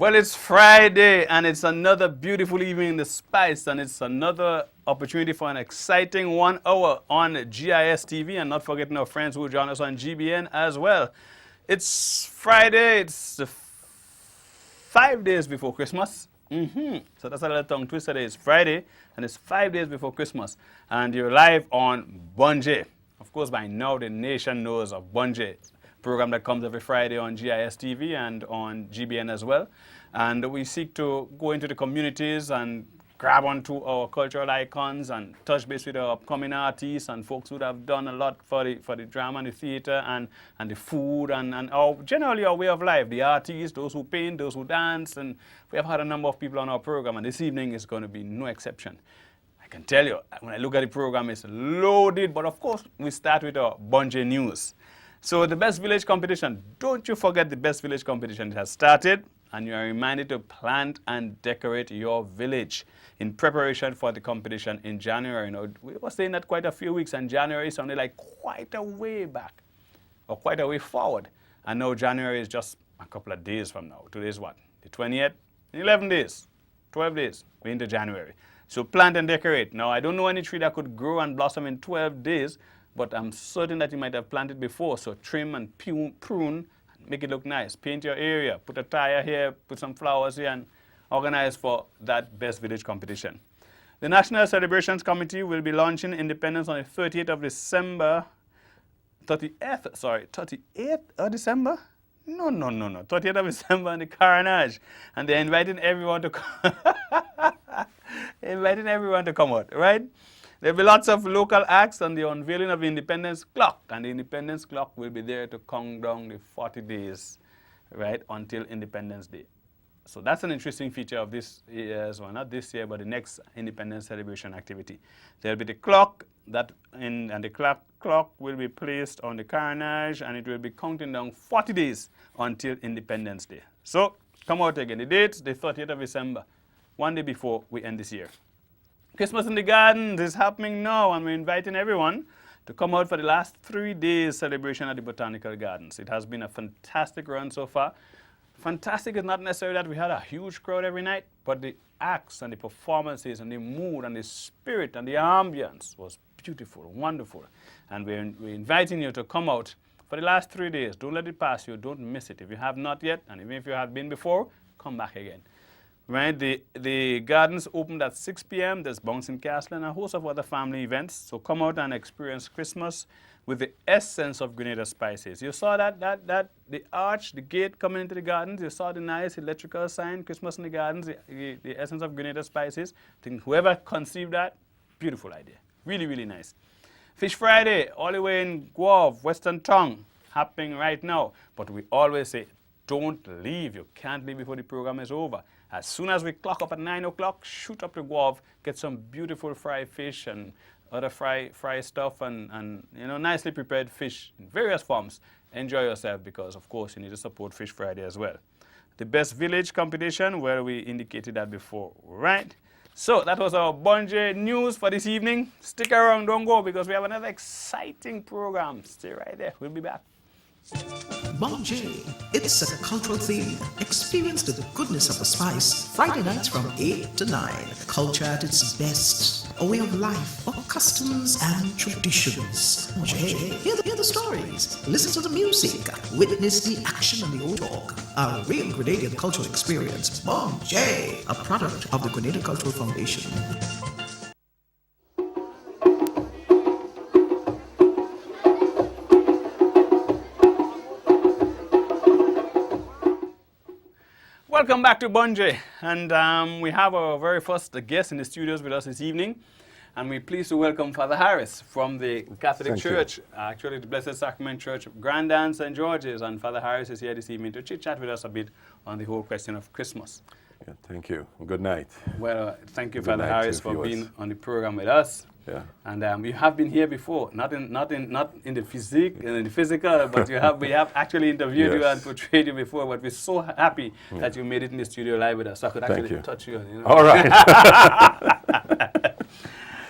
Well, it's Friday, and it's another beautiful evening in the Spice, and it's another opportunity for an exciting 1 hour on GIS TV, and not forgetting our friends who join us on GBN as well. It's Friday, it's 5 days before Christmas. So that's a little tongue twister. It's Friday, and it's 5 days before Christmas, and you're live on Bunjay. Of course, by now the nation knows of Bunjay, program that comes every Friday on GIS TV and on GBN as well. And we seek to go into the communities and grab onto our cultural icons and touch base with our upcoming artists and folks who have done a lot for the drama and the theater and the food and generally our way of life, the artists, those who paint, those who dance, and we have had a number of people on our program, and this evening is going to be no exception. I can tell you, when I look at the program, it's loaded, but of course we start with our Bunjay news. So the Best Village competition, don't you forget the Best Village competition. It has started, and you are reminded to plant and decorate your village in preparation for the competition in January. You know, we were saying that quite a few weeks, and January sounded like quite a way back, or quite a way forward. And now January is just a couple of days from now. Today is what? The 20th? In 11 days, 12 days, we're into January. So plant and decorate. Now, I don't know any tree that could grow and blossom in 12 days, but I'm certain that you might have planted before. So trim and prune, make it look nice. Paint your area, put a tire here, put some flowers here, and organize for that Best Village competition. The National Celebrations Committee will be launching Independence on the 30th of December. 38th of December? No. 30th of December on the Carnage. And they're inviting everyone to come. Come out, right? There'll be lots of local acts on the unveiling of the Independence Clock, and the Independence Clock will be there to count down the 40 days, right, until Independence Day. So that's an interesting feature of this year's, well, not this year, but the next Independence celebration activity. There'll be the clock, and the clock will be placed on the Carnage, and it will be counting down 40 days until Independence Day. So come out again. The date's the 30th of December, one day before we end this year. Christmas in the Gardens is happening now, and we're inviting everyone to come out for the last 3 days celebration at the Botanical Gardens. It has been a fantastic run so far. Fantastic is not necessarily that we had a huge crowd every night, but the acts and the performances and the mood and the spirit and the ambience was beautiful, wonderful. And we're inviting you to come out for the last 3 days. Don't let it pass you. Don't miss it. If you have not yet, and even if you have been before, come back again. Right, the gardens opened at 6 p.m. There's bouncing castle and a host of other family events. So come out and experience Christmas with the essence of Grenada spices. You saw that the arch, the gate coming into the gardens. You saw the nice electrical sign, Christmas in the Gardens, the essence of Grenada spices. I think whoever conceived that, beautiful idea. Really, really nice. Fish Friday, all the way in Guave, Western Tongue, happening right now. But we always say, don't leave. You can't leave before the program is over. As soon as we clock up at 9 o'clock, shoot up to Guave, get some beautiful fried fish and other fry stuff and you know, nicely prepared fish in various forms. Enjoy yourself because, of course, you need to support Fish Friday as well. The Best Village competition, where we indicated that before, right? So that was our Bunjay news for this evening. Stick around, don't go, because we have another exciting program. Stay right there. We'll be back. Bunjay, it's a cultural theme. Experience the goodness of the spice. Friday nights from 8 to 9. Culture at its best. A way of life, of customs and traditions. Bunjay, hear the stories. Listen to the music. Witness the action and the old talk. A real Grenadian cultural experience. Bunjay, a product of the Grenada Cultural Foundation. Welcome back to Bunjay, and we have our very first guest in the studios with us this evening, and we're pleased to welcome Father Harris from the Catholic Church, actually the Blessed Sacrament Church, Grandin St. George's, and Father Harris is here this evening to chit-chat with us a bit on the whole question of Christmas. Yeah, thank you. Good night. Well, thank you, Father Harris, for being on the program with us. Yeah. And you have been here before, not in the physical, but we have actually interviewed you and portrayed you before. But we're so happy that you made it in the studio live with us. So I could actually touch you. You know? All right.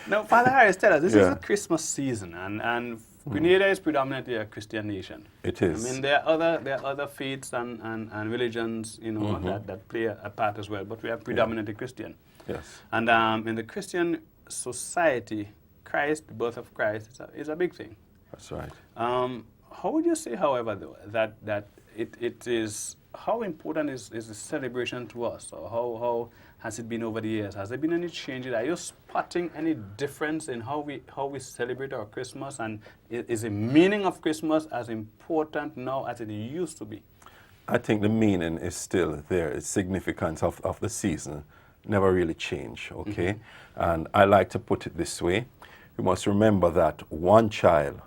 Now, Father Harris, tell us, this is a Christmas season, and Grenada is predominantly a Christian nation. It is. I mean, there are other faiths and religions, that play a part as well, but we are predominantly Christian. Yes. And in the Christian society, Christ, the birth of Christ, is a big thing. That's right. How would you say, however, though, that it is, how important is the celebration to us? Or how has it been over the years? Has there been any changes? Are you spotting any difference in how we celebrate our Christmas? And is the meaning of Christmas as important now as it used to be? I think the meaning is still there. The significance of the season never really changed, okay? And I like to put it this way. We must remember that one child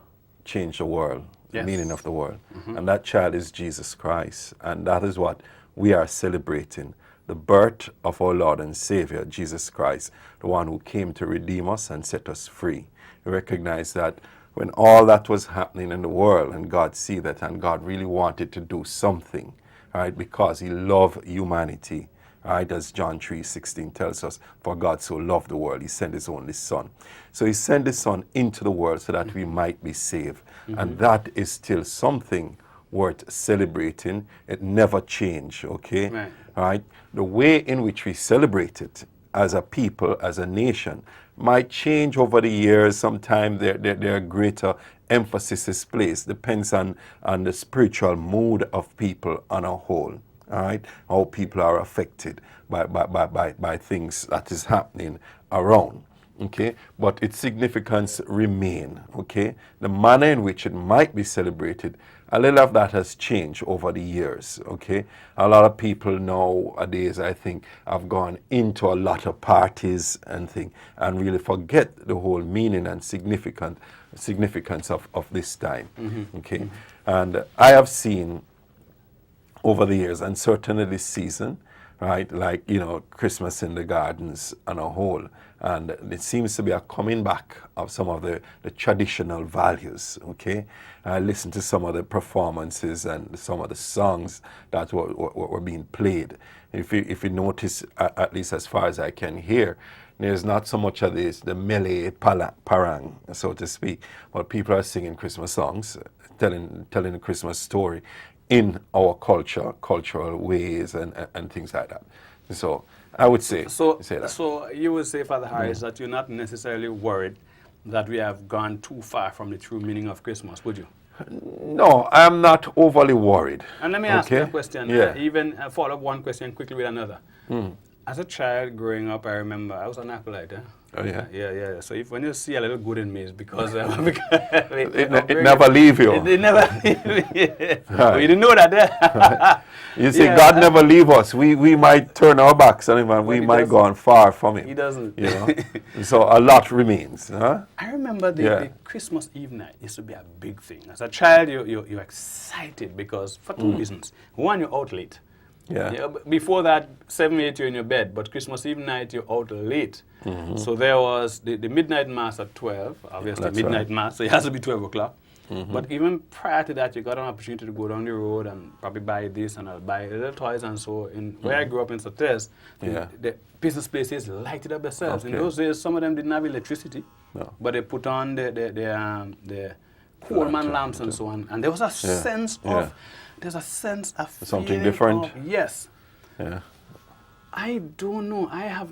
changed the world, the meaning of the world. And that child is Jesus Christ. And that is what we are celebrating. The birth of our Lord and Savior, Jesus Christ, the one who came to redeem us and set us free. We recognize that when all that was happening in the world, and God see that, and God really wanted to do something, right, because he loved humanity, right, as John 3:16 tells us, for God so loved the world, he sent his only son. So he sent his son into the world so that we might be saved. And that is still something worth celebrating. It never changed, okay? Right. Right? The way in which we celebrate it as a people, as a nation, might change over the years. Sometimes there are greater emphasis is placed. Depends on the spiritual mood of people on a whole. All right? How people are affected by things that is happening around. Okay, but its significance remain. Okay, the manner in which it might be celebrated, a little of that has changed over the years. Okay, a lot of people nowadays, I think, have gone into a lot of parties and things, and really forget the whole meaning and significance of this time. Okay, and I have seen over the years, and certainly this season, right, like, Christmas in the gardens on a whole. And it seems to be a coming back of some of the traditional values, okay? I listened to some of the performances and some of the songs that were being played. If you notice, at least as far as I can hear, there's not so much of the melee parang, so to speak, but people are singing Christmas songs, telling a Christmas story in our cultural ways and things like that. So I would say that. So you would say, Father Harris, that you're not necessarily worried that we have gone too far from the true meaning of Christmas, would you? No, I'm not overly worried. And let me ask you a question, Yeah. even follow up one question quickly with another. As a child growing up, I remember I was an acolyte. Oh, yeah? Yeah. So when you see a little good in me, it's because it never leave you. It never leave me. Well, you didn't know that. You see, God never leave us. We might turn our backs on him and we might go on far from him. He doesn't. So a lot remains. Huh? I remember the Christmas Eve night used to be a big thing. As a child, you're excited because for two reasons. One, you're out late. Yeah. Before that, 7, 8, you're in your bed, but Christmas Eve night, you're out late. So there was the midnight mass at 12, obviously. That's midnight right. mass, so it has to be 12 o'clock. But even prior to that, you got an opportunity to go down the road and probably buy this and I'll buy little toys and so. Where I grew up in Sotes, the business places lighted up themselves. In those days, some of them didn't have electricity, but they put on the Coleman lamps and so on. And there was a sense of, there's a sense of something different. Yes. Yeah. I don't know. I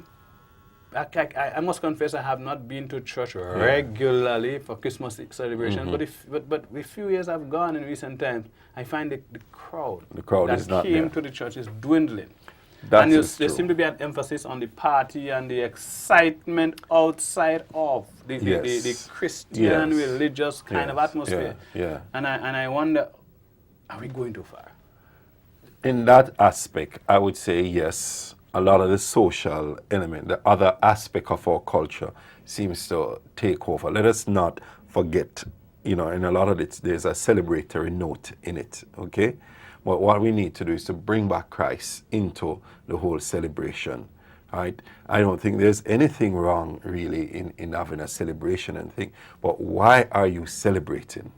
must confess I have not been to church regularly for Christmas celebration. But the few years I've gone in recent times, I find the crowd that is not came there. to the church is dwindling. That There is true. seems to be an emphasis on the party and the excitement outside of the Christian religious kind of atmosphere. Yeah. And I wonder, are we going too far? In that aspect, I would say yes. A lot of the social element, the other aspect of our culture seems to take over. Let us not forget, in a lot of it, there's a celebratory note in it, okay? But what we need to do is to bring back Christ into the whole celebration, right? I don't think there's anything wrong, really, in having a celebration and thing, but why are you celebrating,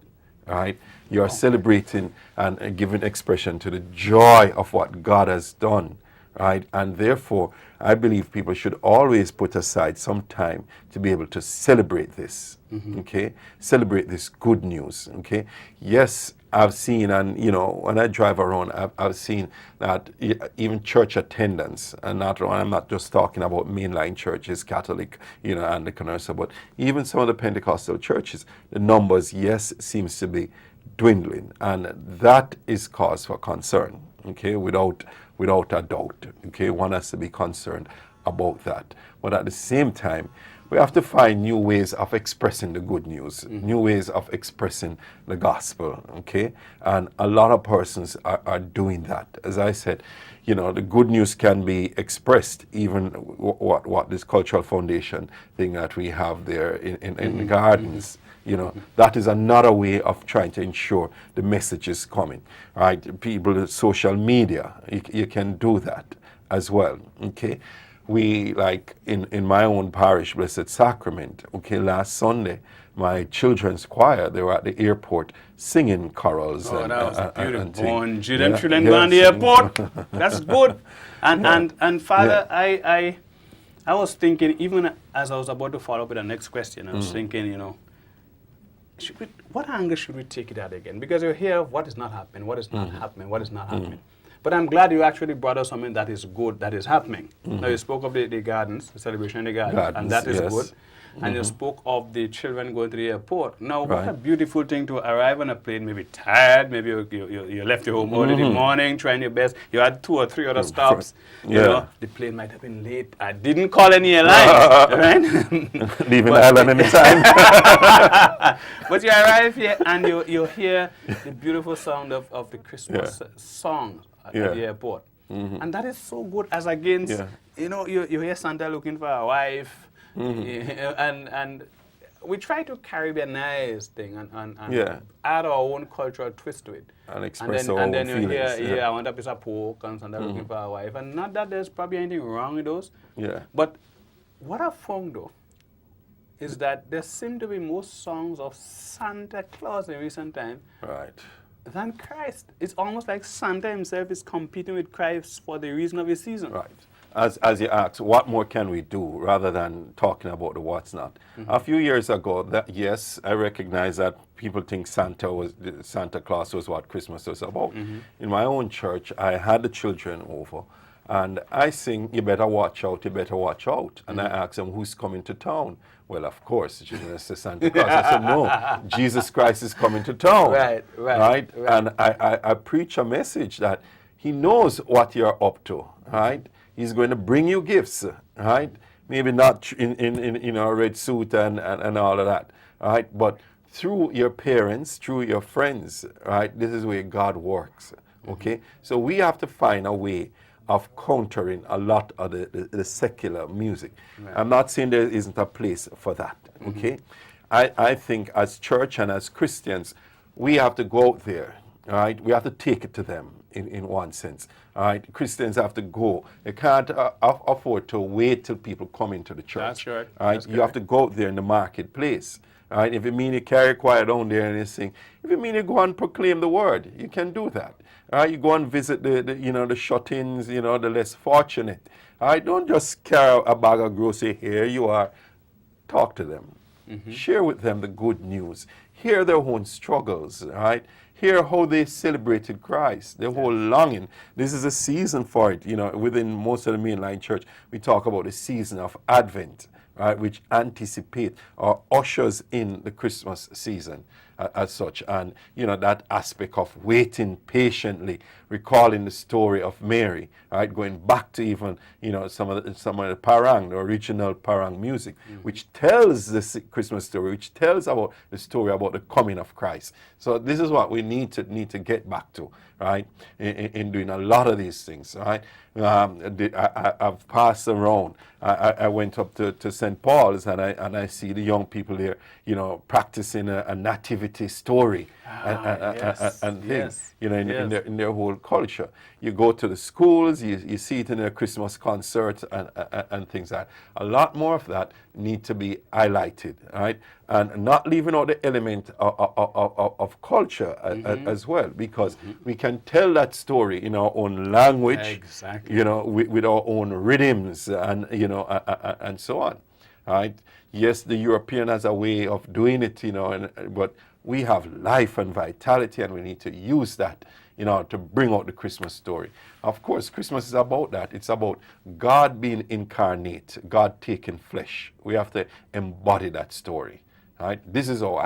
right? You're celebrating and giving expression to the joy of what God has done, right? And therefore, I believe people should always put aside some time to be able to celebrate this, okay? Celebrate this good news, okay? Yes, I've seen, and you know, when I drive around, I've seen that even church attendance, and I'm not just talking about mainline churches, Catholic, you know, Anglican or so, but even some of the Pentecostal churches, the numbers, yes, seems to be dwindling, and that is cause for concern, okay, without a doubt, okay. One has to be concerned about that. But at the same time, we have to find new ways of expressing the good news, new ways of expressing the gospel, okay? And a lot of persons are doing that. As I said, you know, the good news can be expressed, even what this cultural foundation thing that we have there in the gardens. You know, that is another way of trying to ensure the message is coming, right? People, social media, you can do that as well, okay? We, like in my own parish, Blessed Sacrament, okay, last Sunday, my children's choir, they were at the airport singing chorals. Oh, that was beautiful. And Children go on the airport. That's good. And Father, I was thinking, even as I was about to follow up with the next question, I was thinking, you know, what angle should we take it at again? Because you hear what is not happening, what is not happening, what is not happening. But I'm glad you actually brought us something that is good, that is happening. Now, you spoke of the gardens, the celebration in the gardens, and that is good. And you spoke of the children going to the airport. Now, what a beautiful thing to arrive on a plane, maybe tired, maybe you left your home early in the morning, trying your best. You had 2 or 3 other stops. You know, the plane might have been late. I didn't call any airline, right? Leaving the island anytime. But you arrive here and you hear the beautiful sound of the Christmas song at the airport. And that is so good as against, you know, you hear Santa looking for a wife. And we try to Caribbeanize thing and add our own cultural twist to it. And express our own then you feelings. hear, I want a piece of pork and Santa looking for a wife. And not that there's probably anything wrong with those. But what I found though, is that there seem to be more songs of Santa Claus in recent time than Christ. It's almost like Santa himself is competing with Christ for the reason of his season. As you asked, what more can we do rather than talking about the what's not? A few years ago, yes, I recognize that people think Santa Claus was what Christmas was about. In my own church, I had the children over, and I sing, you better watch out, you better watch out. And I ask them, who's coming to town? Well, of course, Jesus says Santa Claus. I said, no, Jesus Christ is coming to town. Right? And I preach a message that he knows what you're up to, right? He's going to bring you gifts, right? Maybe not in a red suit and all of that, right? But through your parents, through your friends, right? This is where God works, okay? So we have to find a way of countering a lot of the secular music. I'm not saying there isn't a place for that, okay? I think as church and as Christians, we have to go out there, right? We have to take it to them in one sense. All right, Christians have to go. They can't afford to wait till people come into the church. That's right. All right, you have to go out there in the marketplace. All right, if it means you carry choir down there and you sing, if it means you go and proclaim the word, you can do that. All right, you go and visit the shut-ins, the less fortunate. All right, don't just carry a bag of grocery. Here you are. Talk to them. Share with them the good news. Hear their own struggles. All right. Hear how they celebrated Christ, their whole longing. This is a season for it. Within most of the mainline church, we talk about the season of Advent, right, which anticipate or ushers in the Christmas season as such. And, that aspect of waiting patiently, recalling the story of Mary, right, going back to even, some of the parang, the original parang music, which tells the Christmas story, which tells about the story about the coming of Christ. So this is what we need to get back to, right, in doing a lot of these things, right. I've passed around. I went up to St. St. Paul's and I see the young people there, you know, practicing a nativity story and things, you know, in their whole culture. You go to the schools, you see it in their Christmas concerts and things like that. A lot more of that need to be highlighted, right? And not leaving out the element of culture as well, because we can tell that story in our own language, you know, with our own rhythms and, you know, and so on, right? Yes, the European has a way of doing it, you know, but we have life and vitality, and we need to use that, you know, to bring out the Christmas story. Of course, Christmas is about that. It's about God being incarnate, God taking flesh. We have to embody that story, right? This is how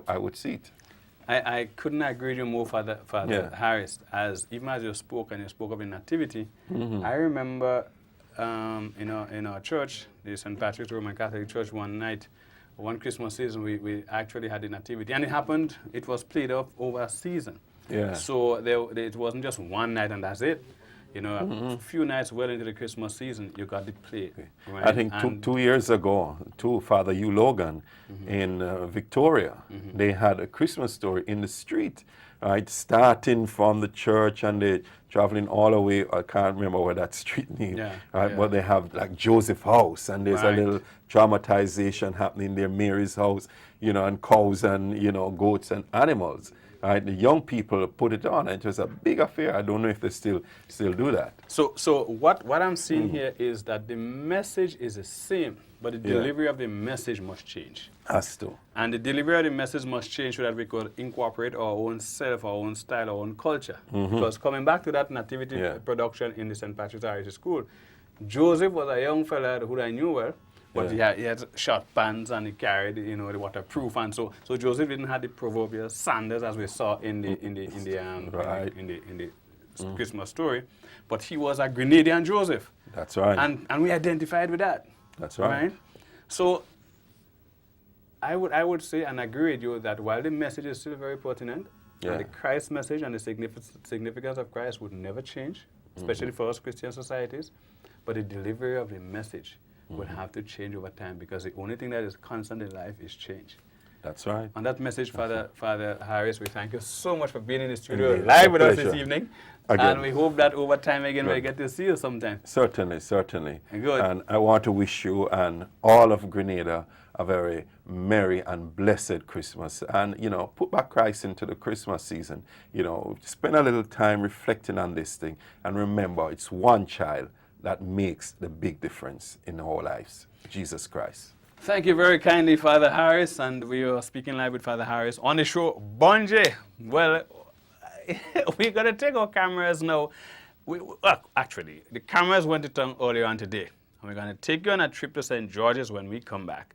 I would see it. I couldn't agree with you more, Father Harris, as even as you spoke and you spoke of the nativity. I remember in our church, the St. Patrick's Roman Catholic Church, one Christmas season, we actually had the nativity. And it was played off over a season. Yeah. So it wasn't just one night and that's it. You know, a few nights well into the Christmas season, you got the play. Right? I think 2 years ago, Father Hugh Logan in Victoria, they had a Christmas story in the street, right? Starting from the church and they traveling all the way, I can't remember where that street name, right? But they have like Joseph House, and there's a little dramatization happening there, Mary's house, you know, and cows and, you know, goats and animals. Right, the young people put it on. It was a big affair. I don't know if they still do that. So what I'm seeing here is that the message is the same, but the delivery of the message must change. Has to. And the delivery of the message must change so that we could incorporate our own self, our own style, our own culture. Because coming back to that nativity production in the St. Patrick's Irish School, Joseph was a young fella who I knew well. But he had short pants and he carried, you know, the waterproof, and so Joseph didn't have the proverbial sandals as we saw in the Christmas story, but he was a Grenadian Joseph. That's right. And we identified with that. That's right. So I would say and agree with you that while the message is still very pertinent, and the Christ message and the significance of Christ would never change, especially for us Christian societies, but the delivery of the message will have to change over time, because the only thing that is constant in life is change. That's right. On that message, Father Harris, we thank you so much for being in the studio live with us this evening. Again. And we hope that over time again we'll get to see you sometime. Certainly, certainly. Good. And I want to wish you and all of Grenada a very merry and blessed Christmas. And, you know, put back Christ into the Christmas season. You know, spend a little time reflecting on this thing. And remember, it's one child that makes the big difference in our lives, Jesus Christ. Thank you very kindly, Father Harris, and we are speaking live with Father Harris on the show, Bonje. Well, we're going to take our cameras now. Actually, the cameras went to town earlier on today, and we're going to take you on a trip to St. George's when we come back.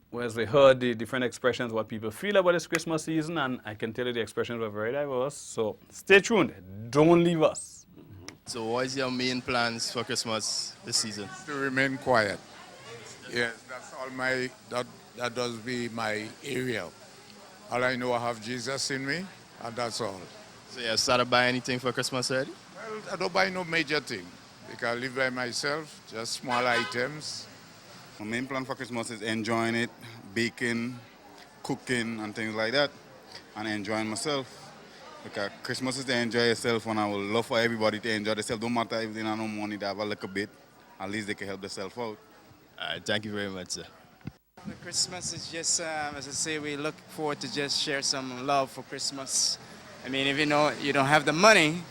Whereas we heard the different expressions, what people feel about this Christmas season, and I can tell you the expressions were very diverse, so stay tuned. Don't leave us. So what is your main plans for Christmas this season? To remain quiet. Yes, that's all that does be my area. All I know, I have Jesus in me, and that's all. So you started buying anything for Christmas already? Well, I don't buy no major thing, because I live by myself, just small items. My main plan for Christmas is enjoying it, baking, cooking, and things like that, and enjoying myself. Because Christmas is to enjoy yourself, and I would love for everybody to enjoy themselves. Don't matter if they don't have no money, they have a little bit. At least they can help themselves out. All right, thank you very much, sir. The Christmas is just, as I say, we look forward to just share some love for Christmas. I mean, if you don't have the money,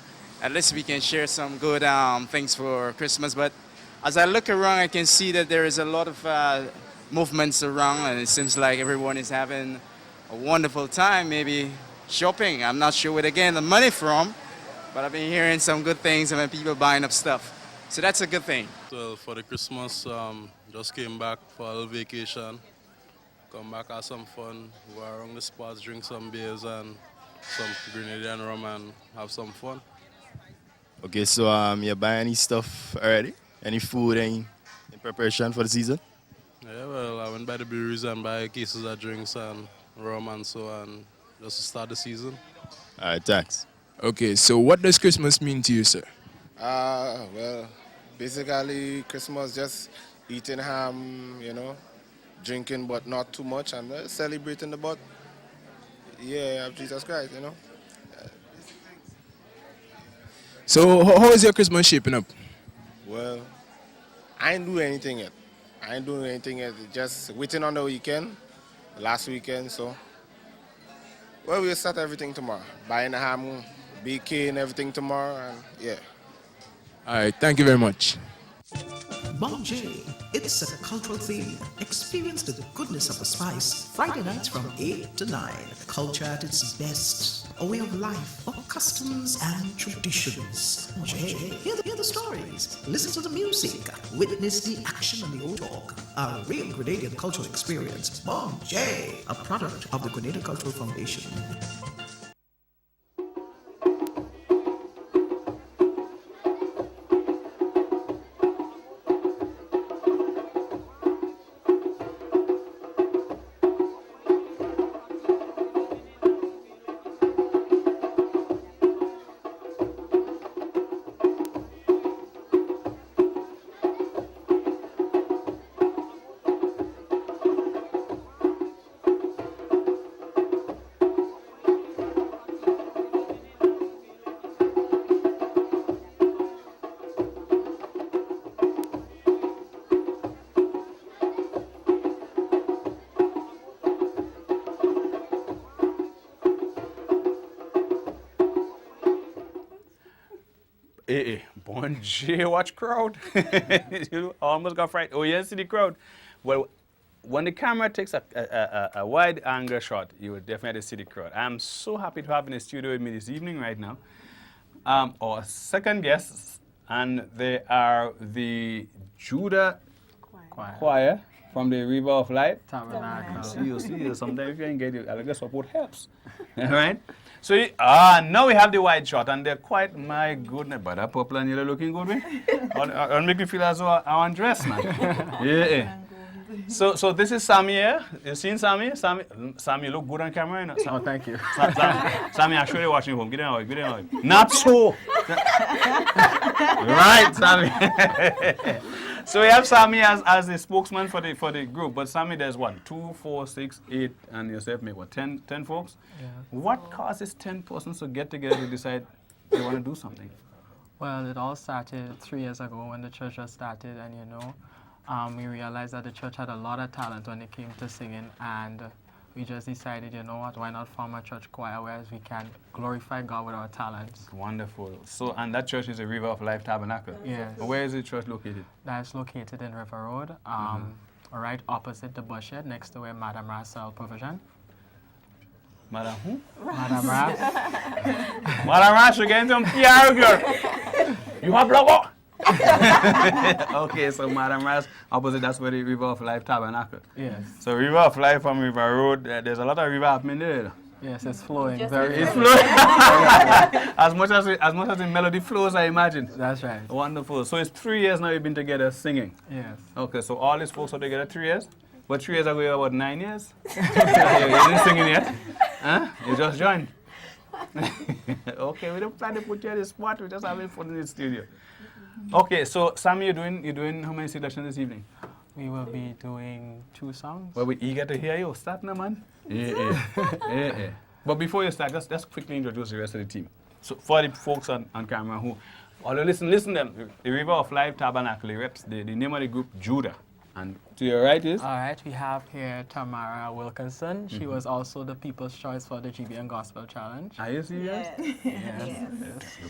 at least we can share some good things for Christmas. But as I look around, I can see that there is a lot of movements around, and it seems like everyone is having a wonderful time, maybe shopping. I'm not sure where they're getting the money from, but I've been hearing some good things and people buying up stuff. So that's a good thing. Well, for the Christmas, just came back for a little vacation. Come back, have some fun, go around the spots, drink some beers and some Grenadian rum and have some fun. Okay, so you buy any stuff already? Any food in preparation for the season? Yeah, well, I went by the breweries and buy cases of drinks and rum and so on, just to start the season. All right, thanks. Okay, so what does Christmas mean to you, sir? Well, basically Christmas just eating ham, you know, drinking but not too much, and celebrating the birth, yeah, of Jesus Christ, you know. So how is your Christmas shaping up? Well, I ain't doing anything yet. Just waiting on the weekend, last weekend, so. Well, we'll start everything tomorrow. Buying the ham, baking, everything tomorrow, and yeah. All right, thank you very much. Mom J, it's a cultural theme. Experience the goodness of the spice. Friday nights from 8 to 9. Culture at its best. A way of life, of customs and traditions. Mom J, hear the stories. Listen to the music. Witness the action and the old talk. A real Grenadian cultural experience. Mom J, a product of the Grenada Cultural Foundation. Bon J, watch crowd. You almost got frightened. Oh, you see the crowd. Well, when the camera takes a wide angle shot, you will definitely see the crowd. I'm so happy to have in the studio with me this evening right now our second guests, and they are the Judah Choir from the River of Light. See you. Sometimes if you can get it, I guess support helps. All right? So now we have the wide shot, and they're quite, my goodness, but that purple and yellow looking good, man. I'll make you feel as though I'm undressed, man. Yeah. So this is Sammy here. You seen Sammy? Sammy look good on camera, you know? Oh, thank you. Sammy, I'm sure you're watching home. Get in home. Not so. Right, Sammy. So we have Sammy as the spokesman for the group, but Sammy, there's 1, 2, 4, 6, 8, and yourself make what, 10 folks? Yeah. What causes 10 persons to get together to decide they want to do something? Well, it all started 3 years ago when the church was started, and we realized that the church had a lot of talent when it came to singing, and we just decided, you know what, why not form a church choir where we can glorify God with our talents. Wonderful. So, and that church is a River of Life Tabernacle? Yes. Where is the church located? That's located in River Road, right opposite the bus shed, next to where Madame Ras sells provision. Madame who? Madame Ras. Madame Ras, you're getting some PR, girl. You have logo? Okay, so Madame Ras, opposite, that's where the River of Life Tabernacle. Yes. So River of Life from River Road, there's a lot of river happening there. Yes, it's flowing. It's flowing. as much as the melody flows, I imagine. That's right. Wonderful. So it's 3 years now you've been together singing. Yes. Okay, so all these folks are together 3 years? But 3 years ago you were about 9 years? You didn't singing yet? Huh? You just joined? Okay, we don't plan to put you on the spot, we're just having fun in the studio. Okay, so Sammy, you're doing how many selections this evening? We will be doing 2 songs. Well, we're eager to hear you. Start now, man. Yeah. But before you start, just quickly introduce the rest of the team. So for the folks on camera who, although listen to them, the River of Life Tabernacle reps the name of the group, Judah. And to your right is? All right, we have here Tamara Wilkinson. She was also the People's Choice for the GBN Gospel Challenge. Are you serious? Yes.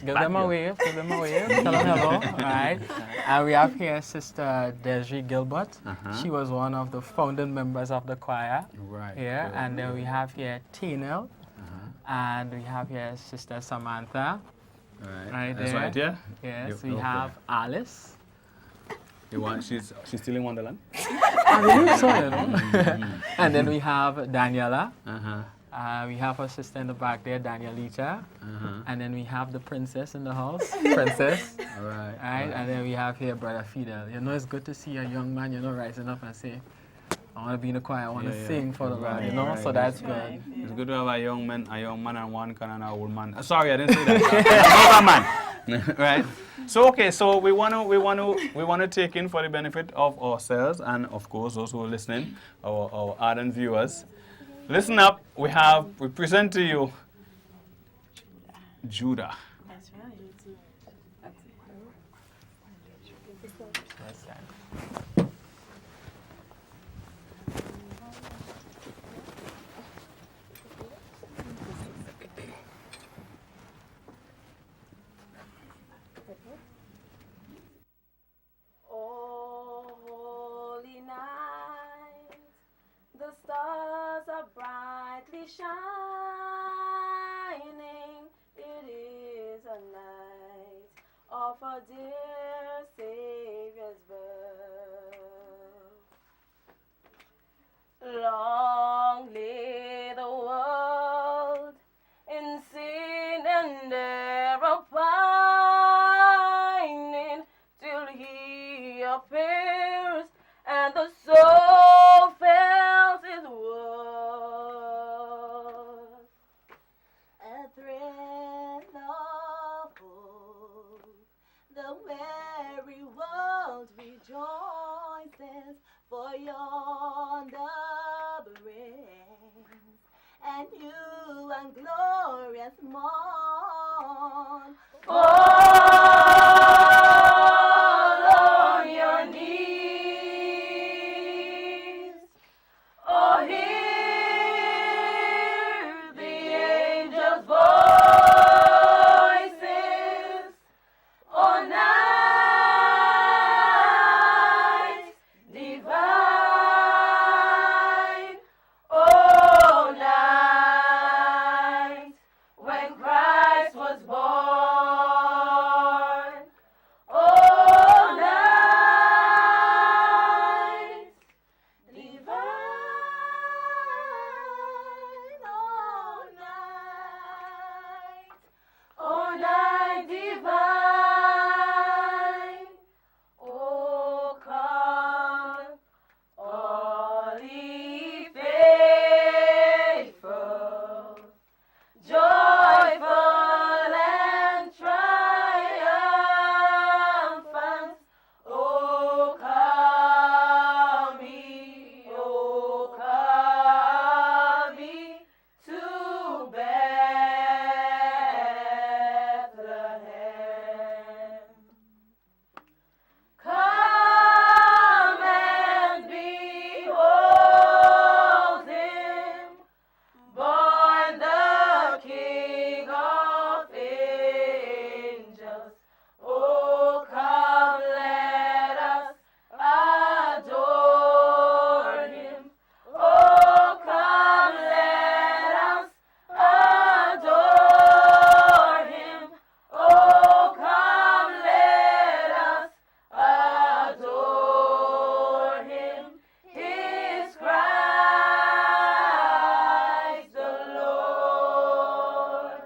Give them a wave, Tell them hello. All right. And we have here Sister Desiree Gilbert. She was one of the founding members of the choir. Right. Here. And then we have here Tinel. And we have here Sister Samantha. Right. That's right, yeah? Yes, we have Alice. She's still in Wonderland? I believe so, you know. And then we have Daniela. We have her sister in the back there, Danielita. And then we have the princess in the house, Princess. All right. And then we have here Brother Fidel. You know, it's good to see a young man, rising up and say, I want to be in the choir, I want to sing for the Lord, so that's good. It's good to have a young man and one can and an old man. Sorry, I didn't say that. Right? So okay, so we want to take in for the benefit of ourselves and of course those who are listening, our ardent viewers. Listen up, we present to you Judah. That's right. Oh, holy night, the stars are brightly shining. It is a night of a dear Savior's birth. Long lay the world in sin and error pining, till he appears and the soul felt his worth. A thrill of hope, the very world rejoices, for yonder brings a new and glorious morn. Fall on your knees, oh, hear the angels' voices, oh, night divine, oh, night when Christ was born, oh, night divine, oh, night divine, oh, come, all ye faithful, joyful and triumphant, oh, come ye to Bethlehem. Come and behold him, born the King of angels. Oh, come, let us adore him. Oh, come, let us adore him. Oh, come, let us adore him. His Christ the Lord,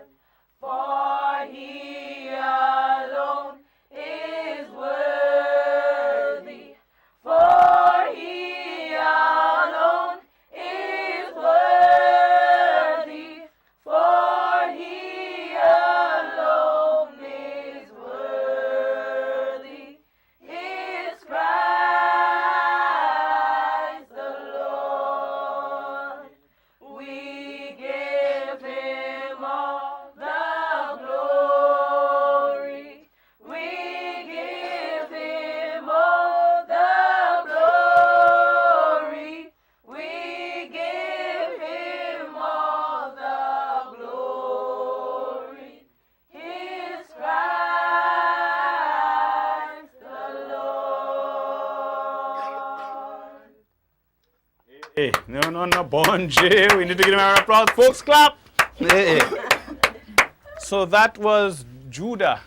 for he alone is worthy, for he alone is worthy, for he alone is worthy. His Christ the Lord, we give him all the glory. We give him all the glory. We give him all the glory. His Christ the Lord. Hey, no, Bon J. We need to give him a round of applause. Folks, clap. Hey. So that was Judah,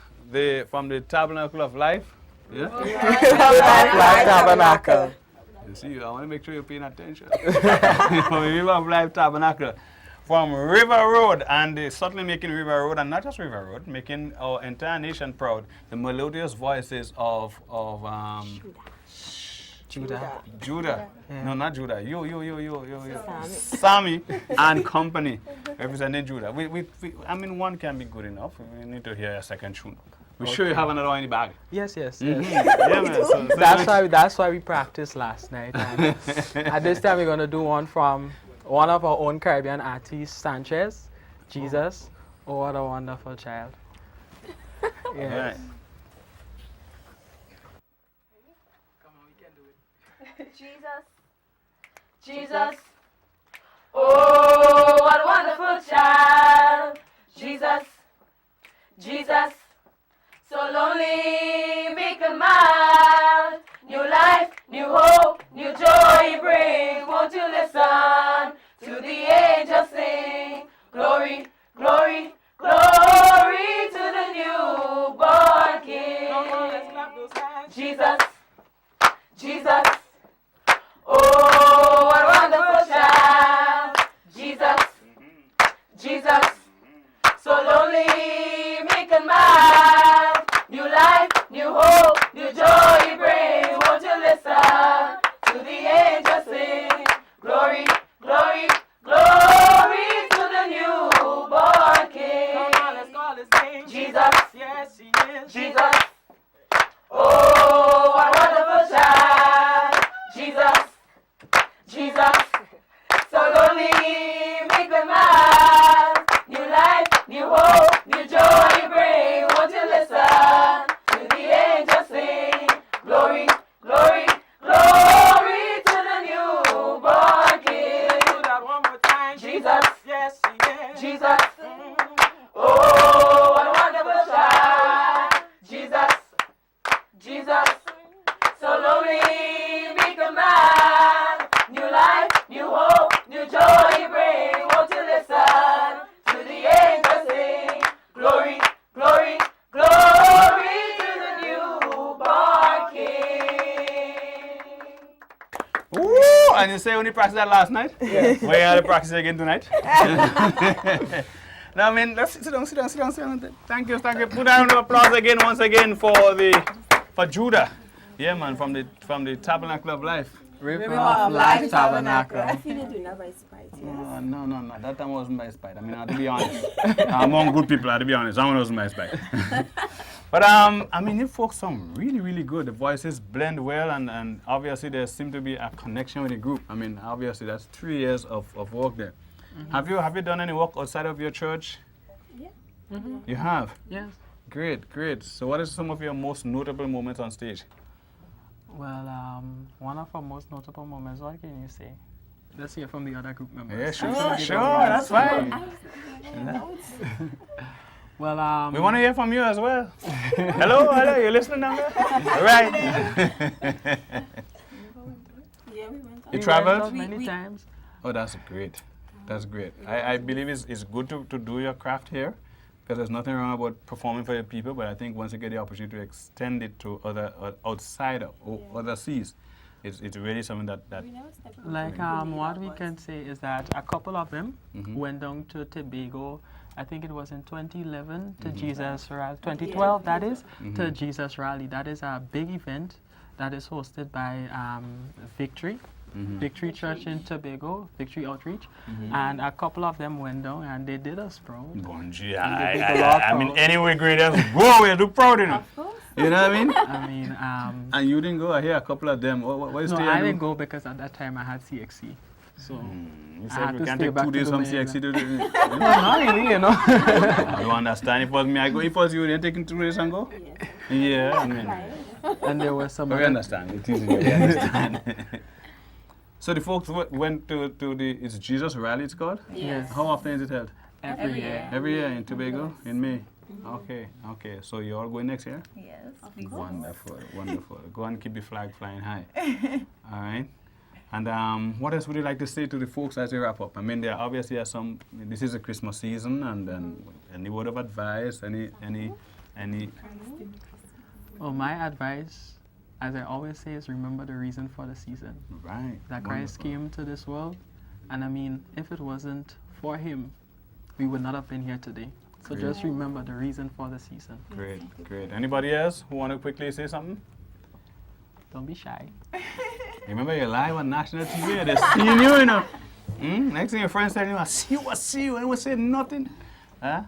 from the Tabernacle of Life. Yeah? Life Tabernacle. You see, I want to make sure you're paying attention. From River of Life Tabernacle. From River Road, and certainly making River Road, and not just River Road, making our entire nation proud. The melodious voices of Judah. Yeah. No, not Judah. You. Sammy and company representing Judah. I mean, one can be good enough. We need to hear a second tune. We're sure you have another one in the bag. Yes, yes, Mhm. yes. Yeah, man. So That's why we practiced last night. And at this time, we're gonna do one from one of our own Caribbean artists, Sanchez, Jesus. Oh, what a wonderful child. Yes. Alright. Jesus, Jesus, oh, what a wonderful child. Jesus, Jesus, so lonely, make a mild. New life, new hope, new joy he brings. Won't you listen to the angels sing? Glory, glory, glory to the newborn King. Jesus, Jesus, oh, what a wonderful child. Jesus, Jesus, so lonely, make a mild. New life, new hope, new joy he brings. Won't you listen to the angels sing? Glory, glory, glory to the newborn King. Come on, let's call his name. Jesus, yes, he is. Jesus, oh, what a wonderful child. Jesus, Jesus, so lonely, make them mad. New life, new hope, new joy he brings. Won't you listen to the angels sing? Glory, glory, glory to the newborn King. Do that one more time. Jesus, yes, he is. Jesus, oh, what a wonderful child. Jesus, Jesus, so lonely, make them mad. New life, new hope, new joy he brings. Won't you listen to the angels sing? Glory, glory, glory to the newborn King. Woo! And you say when you practiced that last night? Yes. Where you had to practice it again tonight? Now, I mean, let's sit down. Thank you. Put a round of applause again, once again, for Judah. Yeah, man, from the Tabernacle of Life. River of Life Tabernacle. I feel it doing that by spite, yes. No. That time wasn't by spite. I mean, I have to be honest. Among good people, I have to be honest. That one wasn't by spite. But, I mean, you folks sound really, really good. The voices blend well, and obviously there seems to be a connection with the group. I mean, obviously that's 3 years of work there. Mm-hmm. Have you done any work outside of your church? Yeah. Mm-hmm. You have? Yes. Great. So what is some of your most notable moments on stage? Well, one of our most notable moments, what can you say? Let's hear from the other group members. Yeah, sure, that's fine. Well, we want to hear from you as well. Hello, you listening down there? All right. Yeah, we went. You traveled? Many times. Oh, that's great. I believe it's good to do your craft here, because there's nothing wrong about performing for your people, but I think once you get the opportunity to extend it to outside of other seas, it's really something that like what we can say is that a couple of them went down to Tobago. I think it was in 2011 to Jesus Rally, 2012 that is, to Jesus Rally. That is a big event that is hosted by Victory Church in Tobago, Victory Outreach, and a couple of them went down and they did us proud. I mean, anyway, great, let's go, we'll do proud, you know. You know what I mean? And you didn't go? I hear a couple of them. What is no, I didn't go because at that time I had CXC. So you said we can't take 2 days from CXC to no, not really, you know. I don't understand. If it was me, I go. If it was you, then taking 2 days and go? Yeah, I mean. And there was some. We understand. It is. We understand. So the folks went to the, it's Jesus Rally, it's called? Yes. How often is it held? Every year. Every year in Tobago, in May? Okay. So you're all going next year? Yes. Wonderful. Go and keep the flag flying high. All right. And what else would you like to say to the folks as we wrap up? I mean, there obviously are some, this is the Christmas season, and any word of advice, any? Well, my advice, as I always say, is remember the reason for the season. Right. That Christ came to this world, and I mean, if it wasn't for him, we would not have been here today. So just remember the reason for the season. Great. Anybody else who want to quickly say something? Don't be shy. Remember, you're live on national TV, they're seeing you, you know. Next thing your friends tell you, I see you, and we say nothing. Huh?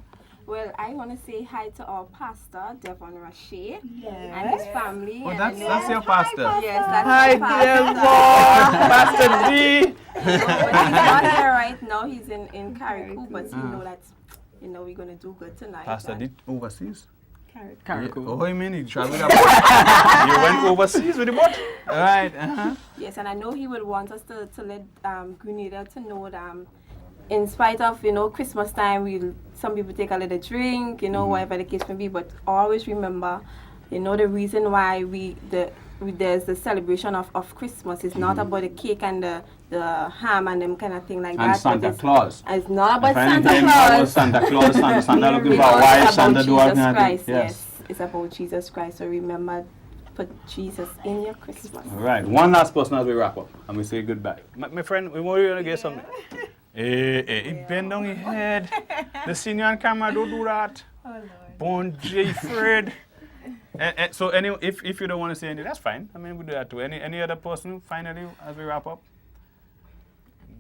Well, I want to say hi to our pastor, Devon Rashe, Yes. and his family. Oh, and that's your pastor. Yes, that's Hi, my pastor. Devon, Pastor D. But he's not here right now. He's in Carriacou, but you know that, we're going to do good tonight. Pastor and- D overseas? Carriacou. Oh, you mean he traveled abroad? You went overseas with the boat? Right. Yes, and I know he would want us to let Grenada to know that in spite of, Christmas time, some people take a little drink, whatever the case may be, but always remember, the reason why there's the celebration of Christmas. It's not about the cake and the ham and them kind of thing like And that. Santa Claus. It's not about If anything, Santa about Claus. Santa Claus, Santa looking for It's a wife, about Santa do all Jesus kind of Christ, things. yes. It's about Jesus Christ. So remember, put Jesus in your Christmas. All right. One last person as we wrap up and we say goodbye. My friend, we want you to get something. Hey, bend down your head. The senior on camera, don't do that. Oh, Lord. Bon J. Fred. So anyway, if you don't want to say anything, that's fine. I mean, we do that too. Any other person, finally, as we wrap up?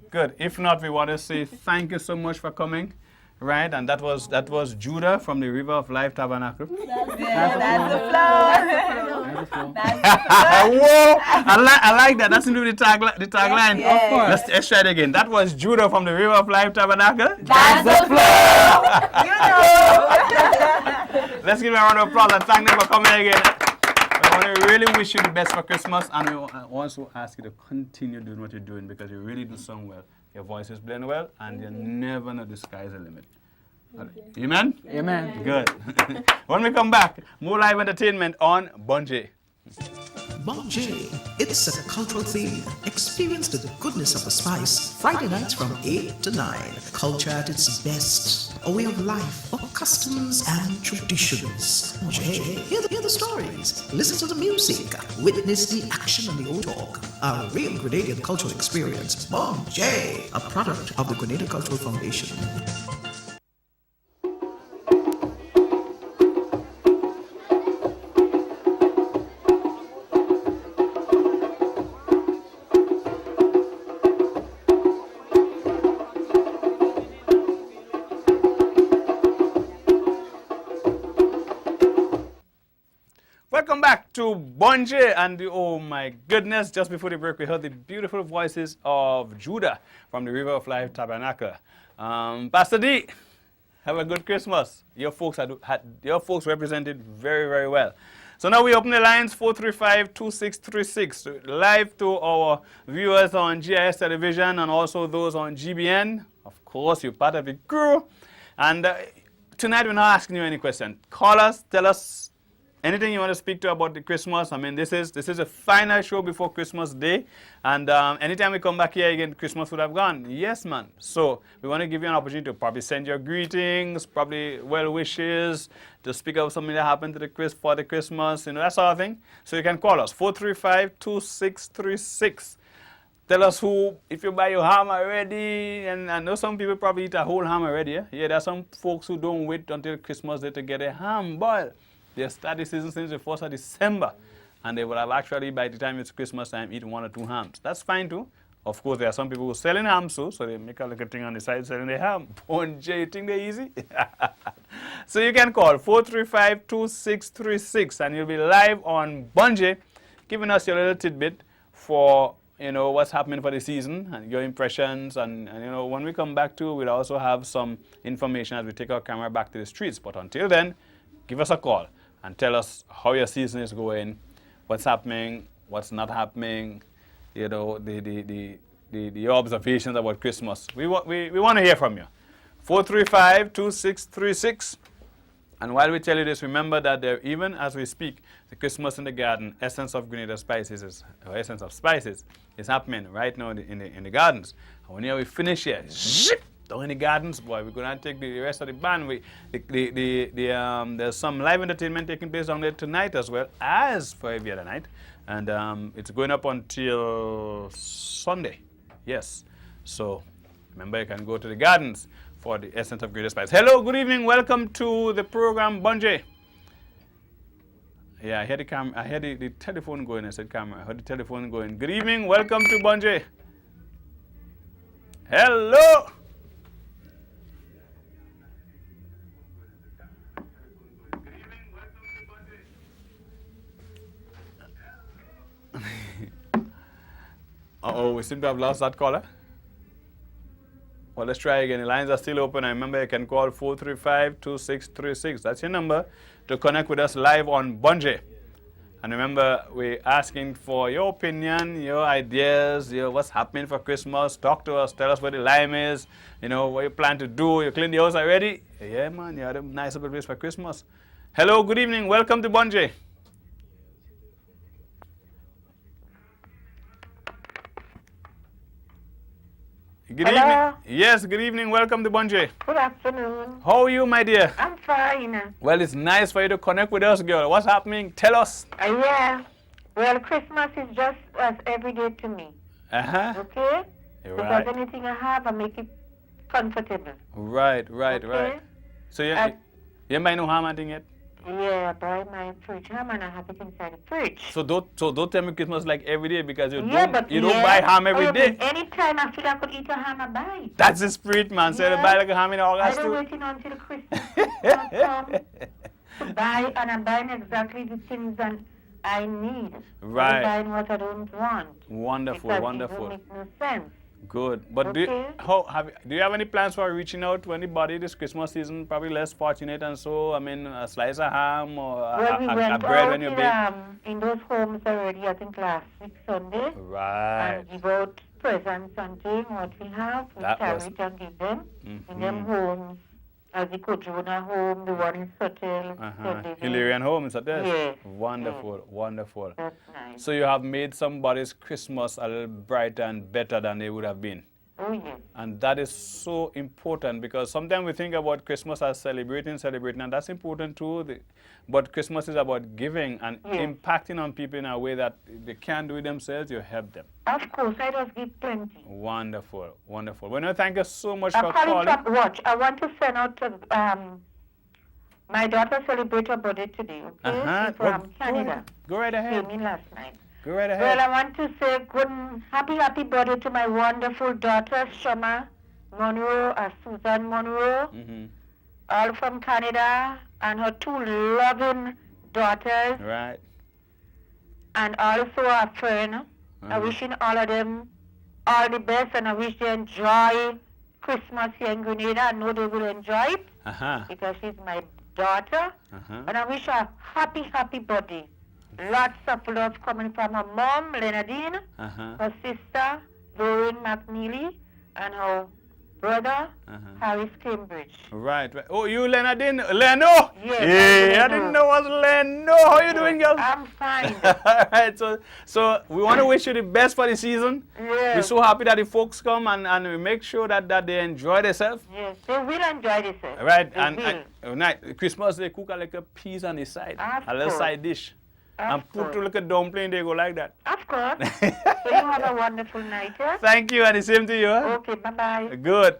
Good. If not, we want to say thank you so much for coming. Right, and that was Judah from the River of Life Tabernacle. That's the flow. Whoa! I like that. That's into the tagline. Yes, Of course. Let's try it again. That was Judah from the River of Life Tabernacle. That's the flow. Let's give a round of applause and thank them for coming again. I want to really wish you the best for Christmas, and we also ask you to continue doing what you're doing because you really do so well. Your voice is playing well, and you never know the sky's the limit. Amen? Amen. Good. When we come back, more live entertainment on Bunjay. Bunjay, it's a cultural theme. Experience the goodness of the spice. Friday nights from 8 to 9. Culture at its best. A way of life, of customs and traditions. Bunjay, hear the stories. Listen to the music. Witness the action and the old talk. A real Grenadian cultural experience. Bunjay, a product of the Grenada Cultural Foundation. Welcome back to Bunjay, and oh my goodness, just before the break we heard the beautiful voices of Judah from the River of Life Tabernacle. Pastor D, have a good Christmas. Your folks represented very, very well. So now we open the lines 435-2636 live to our viewers on GIS television and also those on GBN. Of course, you're part of the crew. And tonight we're not asking you any question. Call us, tell us anything you want to speak to about the Christmas. I mean, this is a final show before Christmas Day. And anytime we come back here again, Christmas would have gone. Yes, man. So we want to give you an opportunity to probably send your greetings, probably well wishes, to speak of something that happened to for the Christmas, that sort of thing. So you can call us, 435-2636. Tell us if you buy your ham already, and I know some people probably eat a whole ham already. Yeah, there are some folks who don't wait until Christmas Day to get a ham boiled. They start the season since the 1st of December, and they will have actually, by the time it's Christmas time, eaten 1 or 2 hams. That's fine too. Of course, there are some people who are selling hams too, so they make a little thing on the side selling the ham. Bunjay, you think they're easy? So you can call 435-2636, and you'll be live on Bunjay, giving us your little tidbit for what's happening for the season and your impressions. And when we come back to, we'll also have some information as we take our camera back to the streets. But until then, give us a call and tell us how your season is going, what's happening, what's not happening, the observations about Christmas. We want to hear from you. 435-2636. And while we tell you this, remember that even as we speak, the Christmas in the Garden, Essence of Grenada Spices, Essence of Spices, is happening right now in the gardens. And when we finish here, zip, down in the gardens, boy, we're going to take the rest of the band. There's some live entertainment taking place down there tonight as well as for every other night. And it's going up until Sunday. Yes. So remember, you can go to the gardens for the Essence of Greater Spice. Hello, good evening. Welcome to the program, Bunjay. Yeah, I heard the telephone going. I said camera. I heard the telephone going. Good evening. Welcome to Bunjay. Hello. seem to have lost that caller. Well, let's try again. The lines are still open. I remember you can call 435-2636. That's your number to connect with us live on Bunje. And remember, we're asking for your opinion, your ideas, what's happening for Christmas. Talk to us. Tell us where the lime is. What you plan to do. You clean the house already? Yeah, man. You had a nice little place for Christmas. Hello, good evening. Welcome to Bunje. Good evening. Yes, good evening. Welcome to Bunje. Good afternoon. How are you, my dear? I'm fine. Well, it's nice for you to connect with us, girl. What's happening? Tell us. Yeah. Well, Christmas is just as every day to me. Uh-huh. Okay? You're because right. anything I have, I make it comfortable. Right. Okay? So you might know how anything yet? Yeah, I buy my fridge ham and I have it inside the fridge. So don't tell me Christmas like every day because you Yeah, don't but buy ham every day. Anytime I feel I could eat a ham, I buy it. That's the spirit, man. So you buy like a ham in August I too. don't wait until Christmas come to buy, and I'm buying exactly the things that I need. Right. I'm buying what I don't want. Wonderful, because wonderful. It don't make no sense. Good. But do you have any plans for reaching out to anybody this Christmas season? Probably less fortunate and so. I mean, a slice of ham or We a went bread out when you bake. in those homes already, I think last week Sunday. Right. And give out presents and things, what we have. We carry it and give them in them homes. As the Kojuna home, the one in Sutton. Hilarion home, is that this? Yes. Wonderful, wonderful. That's nice. So you have made somebody's Christmas a little brighter and better than they would have been. Oh, yes. And that is so important because sometimes we think about Christmas as celebrating, and that's important too. But Christmas is about giving and impacting on people in a way that they can't do it themselves, you help them. Of course, I just give plenty. Wonderful, wonderful. Well, no, thank you so much I'm for calling calling. from watch. I want to send out to my daughter celebrate her birthday today, okay? She's from Canada. Go right ahead. Came in last night. Go right ahead. Well, I want to say happy birthday to my wonderful daughter, Shama Monroe, Susan Monroe, all from Canada, and her two loving daughters. Right. And also a friend. I'm wishing all of them all the best, and I wish they enjoy Christmas here in Grenada. I know they will enjoy it because she's my daughter. And I wish her a happy birthday. Lots of love coming from her mom, Leonardine, her sister, Lauren McNeely, and her brother, Harris Cambridge. Right. Oh, you Leonardine? Leno? Yes. Hey, I didn't know it was Leno. How you doing, girl? I'm fine. All right. So we want to wish you the best for the season. Yes. We're so happy that the folks come and we make sure that they enjoy themselves. Yes, they will enjoy themselves. Right. They will. Christmas, they cook like a peas on the side. Of A little course. side dish. And put to like a dumpling, they go like that. Of course. So you have a wonderful night, yeah? Thank you, and the same to you. Huh? Okay, bye-bye. Good.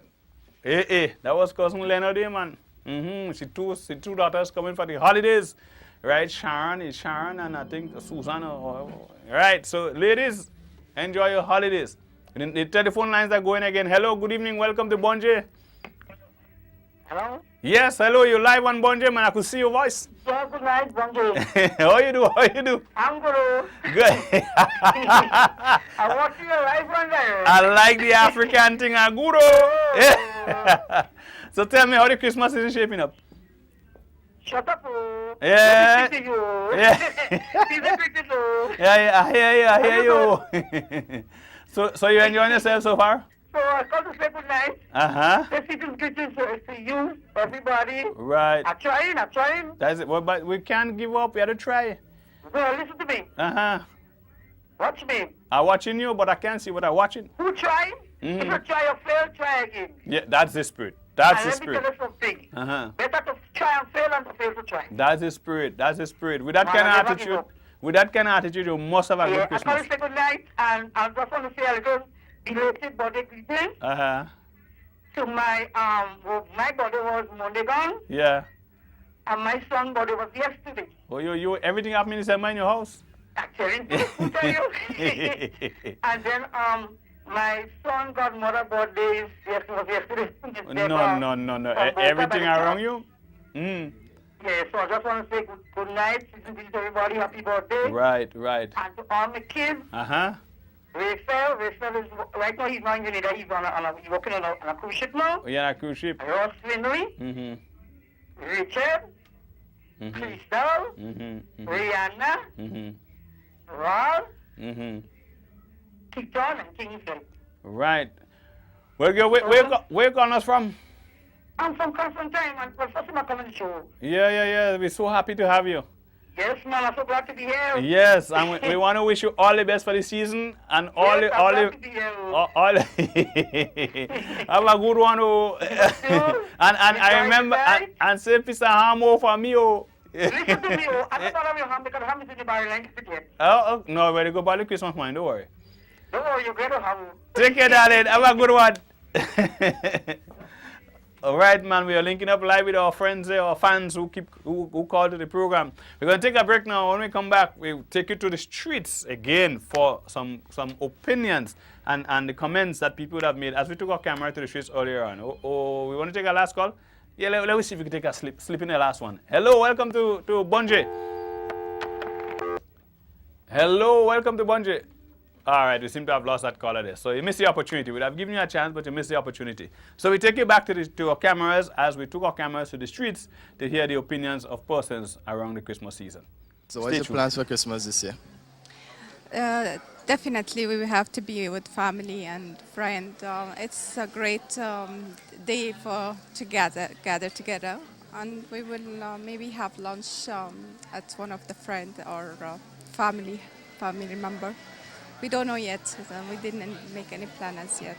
Hey, that was cousin Leonard, man. She two daughters coming for the holidays. Right, Sharon and I think Susan. Right, so ladies, enjoy your holidays. The telephone lines are going again. Hello, good evening, welcome to Bunje. Hello? Yes, hello, you're live on Bunje, man. I could see your voice. Yeah, good night, Bonjour. How you do? I'm good. Good. I watch you live on there. I like the African thing, Aguro. So tell me how the Christmas is shaping up. Shut up, oh. Yeah. She's you. Yeah. She's a pretty too. Yeah, I hear you. So you enjoying yourself so far? So I come to say good night. Let's see this greetings to you, everybody. Right. I'm trying. That's it. Well, but we can't give up. We have to try. Well, listen to me. Watch me. I'm watching you, but I can't see what I'm watching. Who tried? If you try or fail, try again. Yeah, that's the spirit. That's the Let me spirit. tell you something. Better to try and fail than to fail to try. That's the spirit. That's the spirit. With that kind of attitude, you must have a good I Christmas. want to say good night, and I just want to say a little belated birthday greeting. So my birthday was Monday gone, Yeah. and my son's birthday was yesterday. Oh, you everything happening in December in your house? Actually, who tell you? And then my son godmother birthday was yesterday. No. Everything around you? Yeah, so I just want to say good night to everybody, happy birthday. Right. And to all my kids, Rachel is, right now he's not in Grenada, he's he's working on a cruise ship now. Yeah, a cruise ship. Ross Swindley, Mm-hmm. Richard, Crystal, Rihanna, Ron, Kickton, and Kingston. Right. Where you calling us from? I'm from Constantine, and first time I come on the show. Yeah. We're so happy to have you. Yes, man, I'm so glad to be here. Yes, and we want to wish you all the best for the season and all Yes, the I'm glad to be here. all have a good one. Oh. and I remember and say Mr. Hamo for me. Oh. Listen to me, oh. I don't have your hand because I'm in the barrel line yet. Oh, no, ready to go buy the Christmas wine, don't worry. Don't worry, you're going to have. Take care, darling. Have a good one. All right, man. We are linking up live with our friends there, our fans who call to the program. We're going to take a break now. When we come back, we'll take you to the streets again for some opinions and the comments that people have made as we took our camera to the streets earlier on. We want to take a last call? Yeah, let me see if we can take a slip in the last one. Hello, welcome to Bunje. Hello, welcome to Bunje. All right, we seem to have lost that caller there. So you missed the opportunity. We'd have given you a chance, but you missed the opportunity. So we take you back to our cameras as we took our cameras to the streets to hear the opinions of persons around the Christmas season. So what's your plans for Christmas this year? Definitely, we will have to be with family and friends. It's a great day to gather together, and we will maybe have lunch at one of the friends or family member. We don't know yet. We didn't make any plans yet.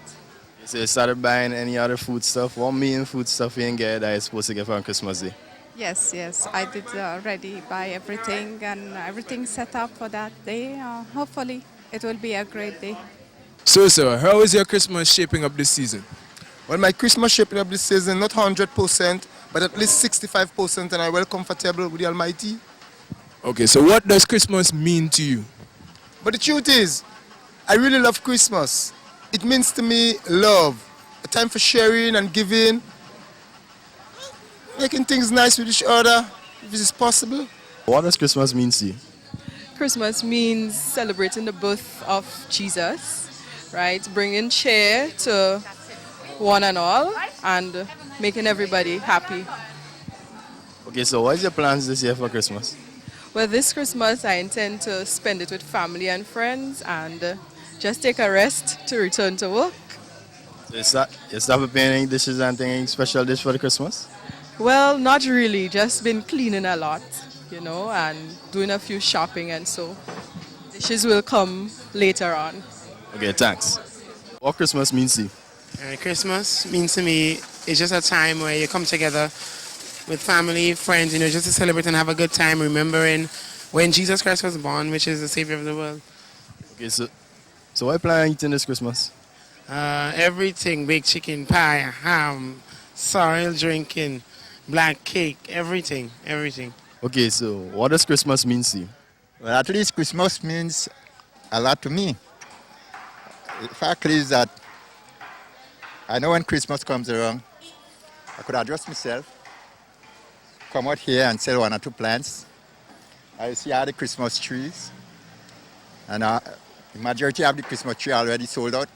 So you started buying any other food stuff? What main food stuff you can get that you're supposed to get for Christmas Day? Yes. I did already buy everything and everything set up for that day. Hopefully, it will be a great day. So, how is your Christmas shaping up this season? Well, my Christmas shaping up this season, not 100%, but at least 65%, and I'm well comfortable with the Almighty. Okay, so what does Christmas mean to you? But the truth is, I really love Christmas. It means to me love, a time for sharing and giving, making things nice with each other, if it is possible. What does Christmas mean to you? Christmas means celebrating the birth of Jesus, right? Bringing cheer to one and all and making everybody happy. Okay, so what is your plans this year for Christmas? Well, this Christmas I intend to spend it with family and friends and just take a rest to return to work. So you start preparing any dishes and any special dish for the Christmas? Well, not really. Just been cleaning a lot, and doing a few shopping, and so dishes will come later on. Okay, thanks. What Christmas means to you? Christmas means to me it's just a time where you come together with family, friends, just to celebrate and have a good time, remembering when Jesus Christ was born, which is the Savior of the world. Okay, so what are you planning on eating this Christmas? Everything, baked chicken, pie, ham, soil drinking, black cake, everything. Okay, so what does Christmas mean to you? Well, at least Christmas means a lot to me. The fact is that I know when Christmas comes around, I could adjust myself, come out here and sell 1 or 2 plants. I see all the Christmas trees, and the majority of the Christmas tree already sold out.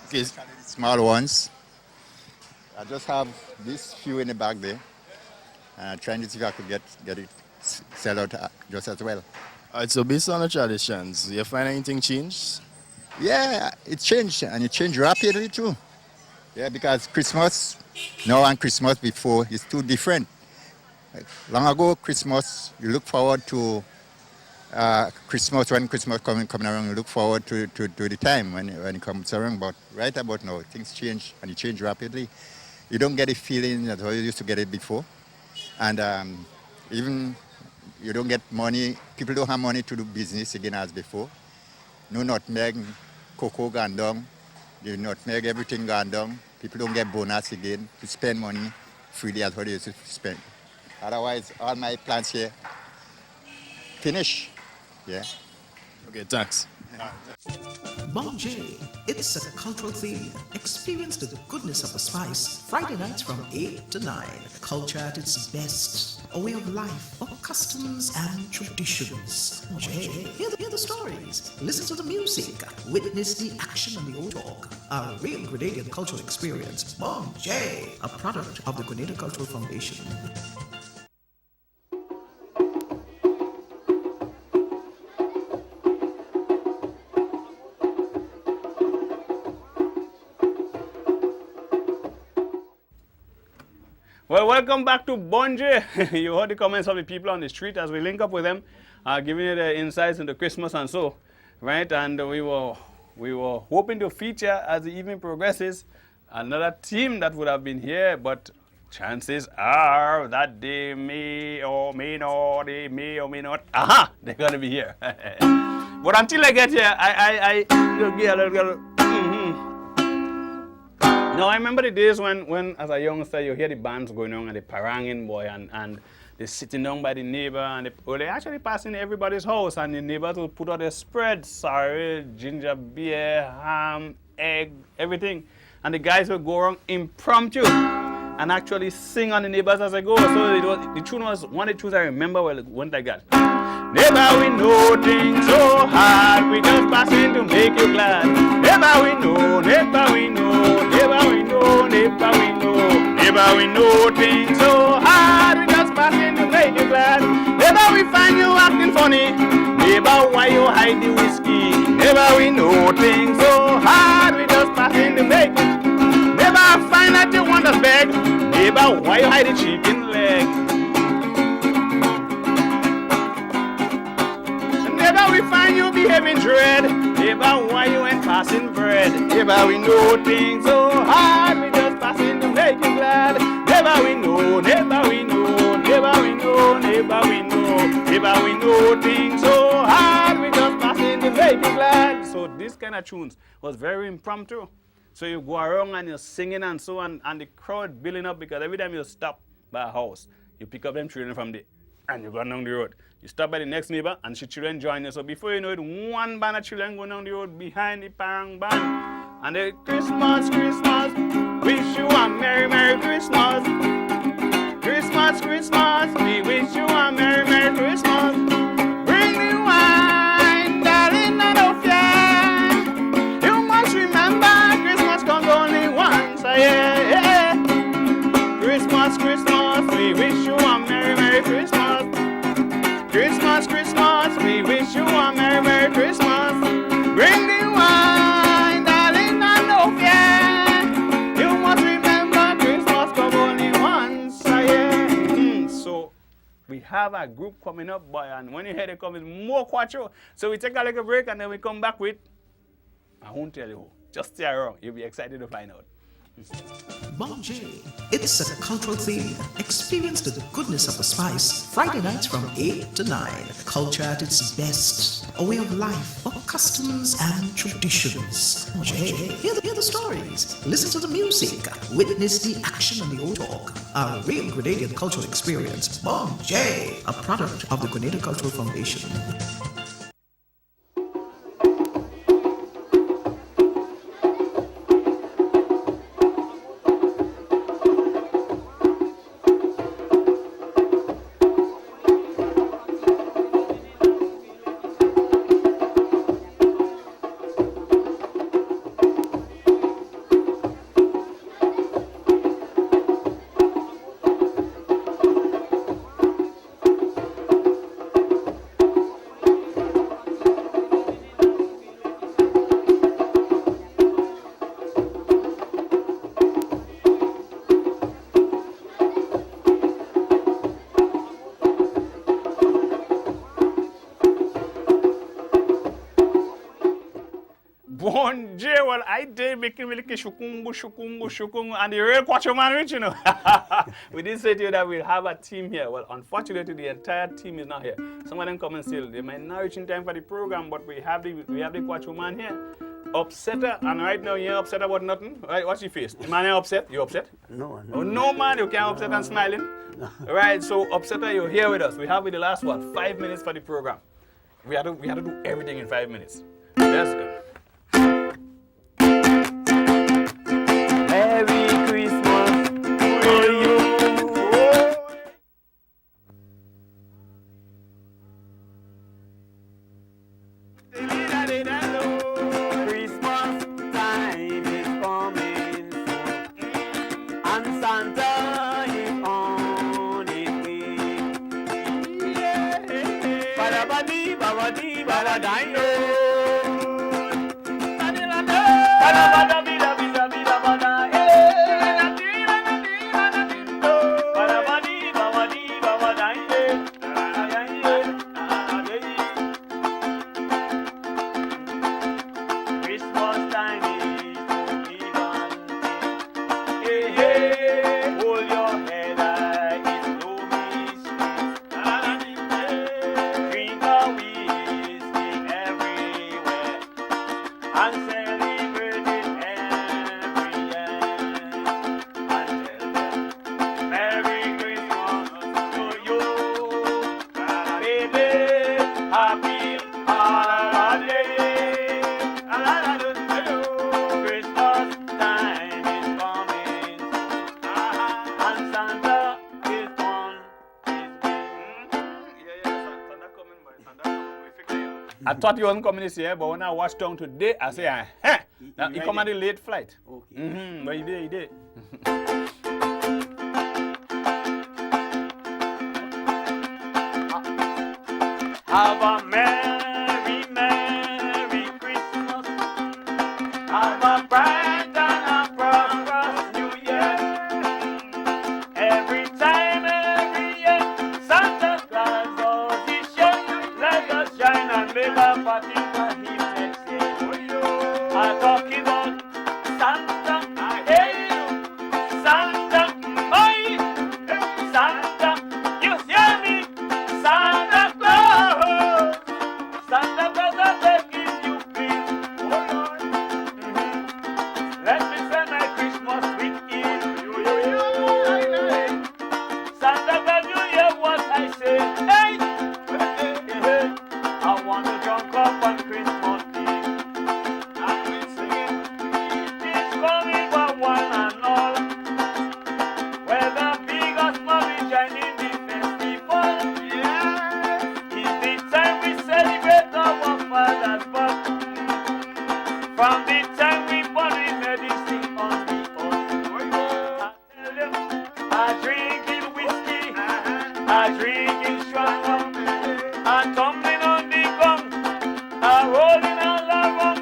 Okay. Small ones. I just have this few in the back there, and I'm trying to see if I could get it sell out just as well. All right, so based on the traditions, you find anything changed? Yeah, it changed, and it changed rapidly too. Yeah, because Christmas now and Christmas before is too different. Long ago, Christmas, you look forward to Christmas, when Christmas coming around, you look forward to the time when it comes around. But right about now, things change, and it change rapidly. You don't get a feeling that how you used to get it before. And even you don't get money, people don't have money to do business again as before. No nutmeg, cocoa gone down, the nutmeg, everything gone down. People don't get bonus again to spend money freely as how they used to spend. Otherwise, all my plans here finish. Yeah. Okay, thanks. Bon J, it's a cultural theme. Experience the goodness of the spice. Friday nights from 8 to 9. Culture at its best. A way of life, of customs and traditions. Bon J, hear the stories. Listen to the music. Witness the action and the old talk. A real Grenadian cultural experience. Bon J, a product of the Grenada Cultural Foundation. Well, welcome back to Bon J. You heard the comments of the people on the street as we link up with them, giving you the insights into Christmas and so, right? And we were hoping to feature, as the evening progresses, another team that would have been here, but chances are that they may or may not, they're going to be here. But until I get here, I get a little. No, I remember the days when as a youngster, you hear the bands going on and the paranging boy and they're sitting down by the neighbor and they actually passing everybody's house and the neighbors will put out their spread, sorry, ginger beer, ham, egg, everything. And the guys will go around impromptu and actually sing on the neighbors as I go. So the tune was, one of the tunes I remember went like that. Never we know things so hard, we just passing to make you glad. Never we know, never we know, never we know, never we know. Never we know things so hard, we just passing to make you glad. Never we find you acting funny, never why you hide the whiskey. Never we know things so hard, we just passing to make you. Never find that you want us beg, never why you hide the chicken leg. Never we find you behaving dread, never why you ain't passing bread. Never we know things so hard, we just passing to make you glad. Never we know, never we know, never we know, never we know. Never we know things so hard, we just passing to make you glad. So this kind of tunes was very impromptu. So you go around and you're singing and so on, and the crowd building up because every time you stop by a house, you pick up them children from there and you go down the road. You stop by the next neighbor and the children join you. So before you know it, one band of children going down the road behind the parang band. And they Christmas, Christmas, wish you a Merry, Merry Christmas. Christmas, Christmas, we wish you a Merry, Merry Christmas. Bring the wine, darling, and no fear. You must remember Christmas comes only once a year. Christmas, Christmas, we wish you a Merry, Merry Christmas. Christmas, Christmas, we wish you a Merry, Merry Christmas. Bring the wine, darling, and no fear. You must remember Christmas comes only once a year. So we have a group coming up, boy, and when you hear they come, it's more quattro. So we take a little break and then we come back with, I won't tell you who. Just stay around. You'll be excited to find out. Bon J, it's a cultural theme. Experience the goodness of the spice. Friday nights from 8 to 9. Culture at its best. A way of life, of customs and traditions. Bon J, hear the stories. Listen to the music. Witness the action and the old talk. A real Grenadian cultural experience. Bon J, a product of the Grenada Cultural Foundation. Bon J, well, I did make him like shukungu, and the real quattro man rich, you know. We did say to you that we'll have a team here. Well, unfortunately, the entire team is not here. Some of them come and still. They might not reach in time for the program, but we have the quattro man here. Upsetter, and right now you're upset about nothing. Right? What's your face? The man is upset? You upset? No. Oh, no, man, you can't upset and smiling. No. Right, so Upsetter, you're here with us. We have with the last, 5 minutes for the program. We had to do everything in 5 minutes. Let's go. Merry Christmas to you. Christmas time is coming soon, and Santa is on his way. Yeah. Ba-da-ba-dee, ba-ba-dee, ba-ba-dee. Christmas time is to give and take. Hey, hey, hold your head high, it's no mistake. Drink a whiskey everywhere and celebrate it every year. And tell them Merry Christmas to you, baby. Happy holiday. Christmas time is coming, and Santa is on his way. I thought you wasn't coming this year, but when I watched down today, I say, now he come on the late flight. Okay. But he did. Have a merry, merry Christmas. Have a bright and a prosperous New Year. Every time, every year, Santa Claus does his share. Let us shine and make a party for him next year. I'm talking about Santa, hey, Santa, hey, Santa, you hear me? Santa Claus, Santa Claus, I'm begging you, please. Oh Lord, let me spend my Christmas with you. Santa Claus, you hear what I say? Hey, hey, I want to jump up on Christmas Day. And we sing, it's coming for one and all. Whether big or small, we join in the festival. It's the time we celebrate our Father's birth. From the time we born, we medicine on the earth. I tell them, I drinking whiskey, I drinking strong rum, I tumbling on the gum, I rolling on the rum,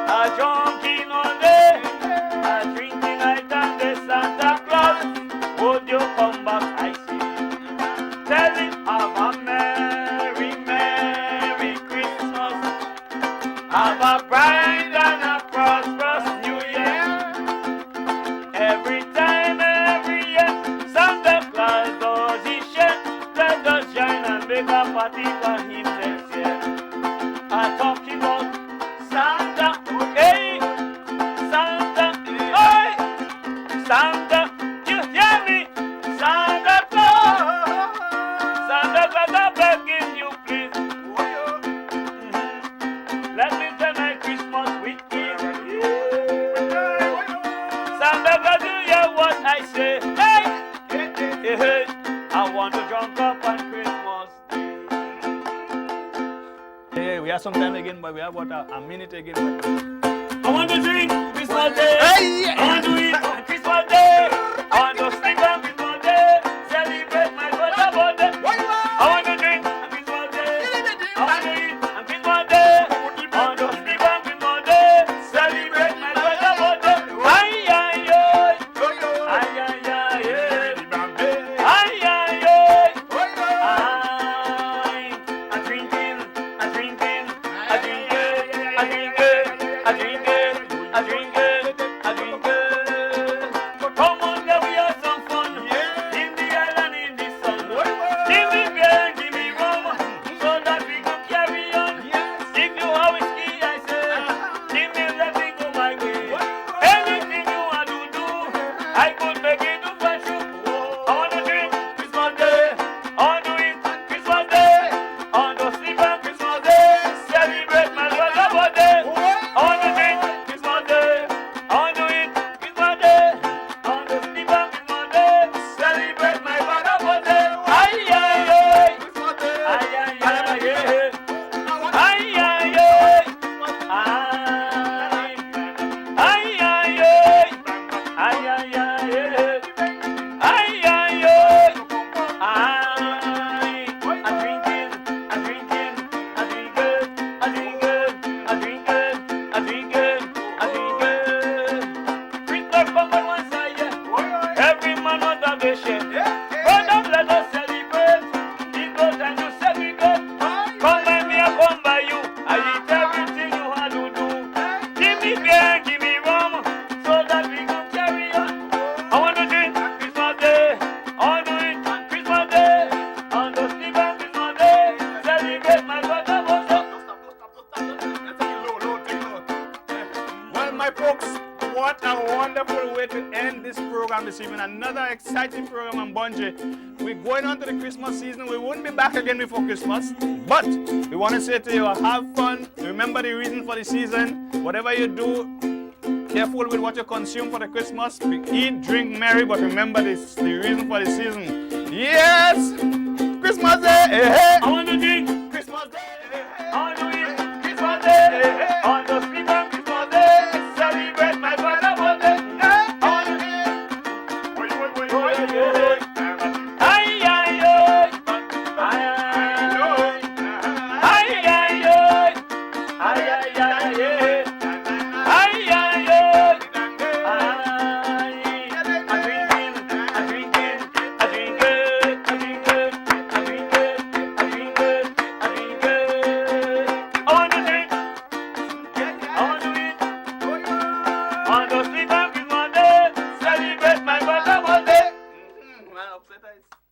I junking on day, I drinking night and day. Santa Claus, would you come back? I see. Tell him, have a merry, merry Christmas. Have a bright and a prosperous New Year. Every time, every year, Santa Claus does his share. Let us shine and make a party for him next year. I'm talking about Santa, hey, Santa, hey, Santa, you hear me? Santa Claus, Santa Claus, I'm begging you, please. Let me spend my Christmas with you. Santa Claus, you hear what I say? Hey, hey, I want to jump up on Christmas Day. Hey, we have some time again, but we have about a minute again. I want to drink Christmas Day. I want to eat on Christmas Day. I want to sleep on Christmas Day. Celebrate my brother's birthday. I want to drink on Christmas Day. I want to eat on Christmas Day. I want to sleep on Christmas Day. Celebrate my brother's birthday. Ay, ay, ay. Ay, ay, ay, ay. Ay, ay, ay. Ay, I'm drinking, I'm drinking, I'm drinking, I'm drinking, I'm drinking, I'm drinking, I'm drinking. Come on, let we have some fun. In the island, in the sun. Give me beer, give me rum, so that we could carry on. If you have whiskey, I say, give me let me go my way. Anything you want to do, I could make it do for you. I want to drink Christmas Day. I want to eat Christmas Day. I want to sleep on Christmas Day. Celebrate my brother's birthday. This evening, another exciting program on Bungie. We're going on to the Christmas season. We won't be back again before Christmas, but we want to say to you, have fun. Remember the reason for the season. Whatever you do, careful with what you consume for the Christmas. Eat, drink, merry, but remember this, the reason for the season. Yes! Christmas Day! Hey, hey. I want to drink Christmas Day! Hey, hey. I want to eat Christmas Day! Hey, hey. I want to sleep on Christmas Day! Celebrate my father's birthday! Upset eyes.